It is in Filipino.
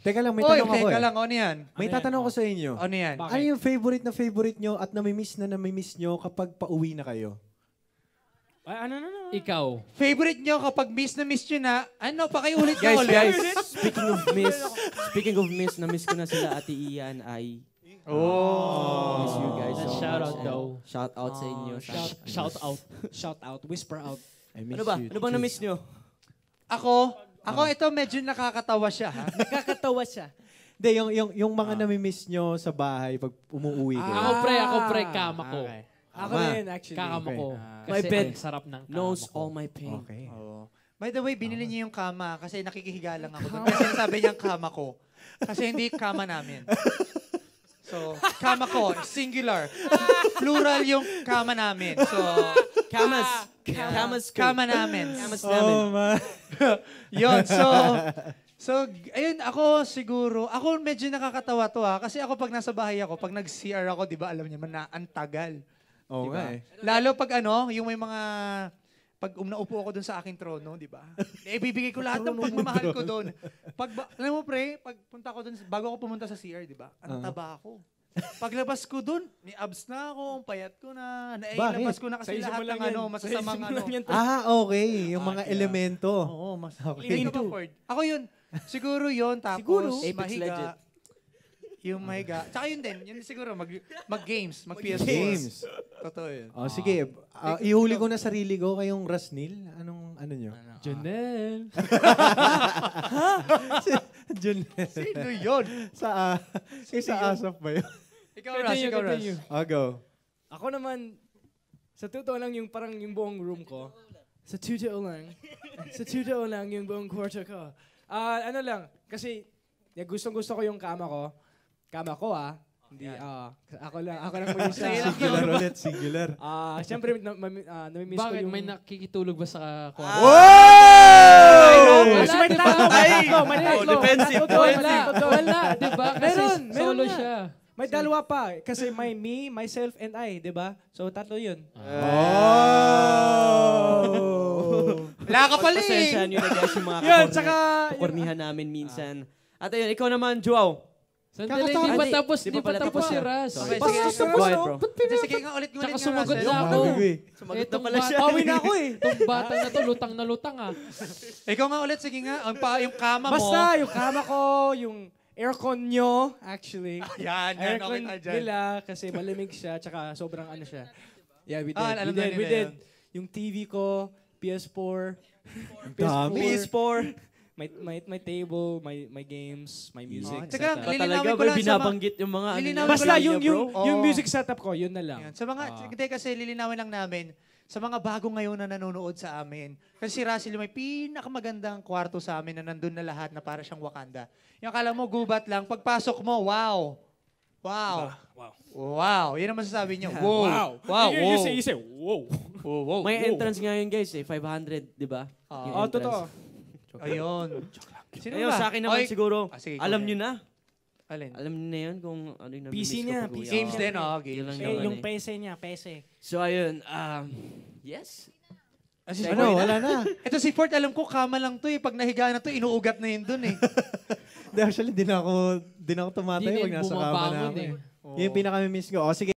Teka lang, may tanong ako teka eh. lang, ano yan? May tatanong ko sa inyo. Ano yan? Ano yung favorite nyo at namimiss nyo kapag pauwi na kayo? Ano? Ikaw. Favorite nyo kapag miss nyo na, ano, pakiulit na Guys, ulit. guys, speaking of miss, na-miss ko na sila Ate Ian ay miss you guys so Shout much. out daw. Shout out sa inyo. Shout out. Shout out, whisper out. I miss Ano ba? you. Ano bang na-miss nyo? Ako ito medyo nakakatawa siya, ha? Nakakatawa siya. Hindi, yung mga namimiss nyo sa bahay pag umuwi kayo. Ako pre, kama ko. Okay. Ako Tama. rin, actually. Kakama ko. My Kasi bed ang sarap ng kama knows ko. all my pain. Okay. Oo. By the way, binili niya yung kama kasi nakikihiga lang ako doon. Kasi sabi niyang kama ko. Kasi hindi kama namin. So, kama ko, singular. Plural yung kama namin. So, kama namin. Kamas namin. man. Yun, so, ayun, ako siguro, ako medyo nakakatawa to ha. Kasi ako pag nasa bahay ako, pag nag-CR ako, di ba, alam niyo man na ang tagal. Oo Diba? nga eh. Lalo pag ano, yung may mga, pag naupo ako doon sa aking trono, di ba? Ibibigay ko lahat ng pagmamahal ko doon. Alam mo pre, pag punta ko doon, bago ako pumunta sa CR, di ba? Ang taba ako. Paglabas ko doon, may abs na ako, ang payat ko na, nailabas ko na kasi lahat ng ano, masasamang ano. Okay. Yung mga elemento. Oo, mas Okay. Hindi ka ba, Ford? Ako yun. Siguro yun, tapos Siguro. Apex Legend. mahiga. Yung mahiga. Tsaka yun din, yun siguro, mag-games, mag-PS4. Games. Totoo yun. Oh, sige. Ihuli ko na sarili ko kayong Rasnil. Anong ano nyo? Janelle. Junel. Sino yun? Sa Asap ba yun? Ikaw, Ras, ikaw, Ras. Go. Ako naman, sa totoo lang yung parang yung buong room ko. Sa totoo lang yung buong kwarto ko. Ano lang, kasi gustong-gusto ko yung kama ko. Kama ko Hindi, ako lang mag-isa. Singular ulit, singular. Siyempre, namimiss ko Bakit? yung... May nakikitulog ba sa kwarto? Wow! Kasi may tatlo, may tatlo. Defensive. Wala, di ba? Kasi Meron solo nga. siya. May dalawa pa. Kasi may me, myself, and I, di ba? So, tatlo yun. Wala ka pala Pasensya eh. nyo na guys yung mga Yun, tsaka... kakornihan namin minsan. At ayun, ikaw naman, Joao. Sandali, Kakatawa. di pa Hindi, tapos, di di pa pa pala tapos tapos si yan. Ras. Okay, Go ahead, bro. Sige nga, ulit Tsaka nga, sumagot Russell. na ako. Sumagot na Itong pala siya. Pawi na ako eh. Itong bata na to, lutang na lutang Ikaw nga ulit, sige nga. Yung kama mo. Basta, yung kama ko, yung aircon nyo, actually. Yan, okay Aircon ka dyan. nila, kasi malamig siya, tsaka sobrang ano siya. Yeah, we did. Alam na we nila did. yun. Yung TV ko, PS4, Dami. PS4. my table, my games, my music. Tsaka, setup. lilinawin Talaga ko ba lang sa binabanggit yung mga ano? Lilinawin Basta ko lang, yung Oo. music setup ko, yun na lang. Yan. Sa mga, hindi kasi lilinawin lang namin, sa mga bago ngayon na nanonood sa amin. Kasi si Russell may pinakamagandang kwarto sa amin na nandun na lahat na para siyang Wakanda. Yung akala mo gubat lang, pagpasok mo, wow! Wow! Wow! Yan ang masasabi niyo. Wow! Wow! You say, wow. Wow! May entrance nga yun guys 500, di ba? Yung entrance. Totoo. Ayun. Sino Ayun, ba? sa akin naman Oy, siguro, sige, go alam ahead. nyo na. Alin? Alam niyo na yun kung ano yung PC nabimiss ko niya, pag PC. uwi. Games din, oh. Yun Games. lang Eh, naman yung eh. PC niya, PC. So ayun, yes. Wala na. Ito si Fort, alam ko, kama lang to eh. Pag nahiga na to, inuugat na yun dun eh. Actually, di na ako tumatayo Di na pag nasa kama bumabangon namin. eh. Yun yung pinaka-miss ko. O sige,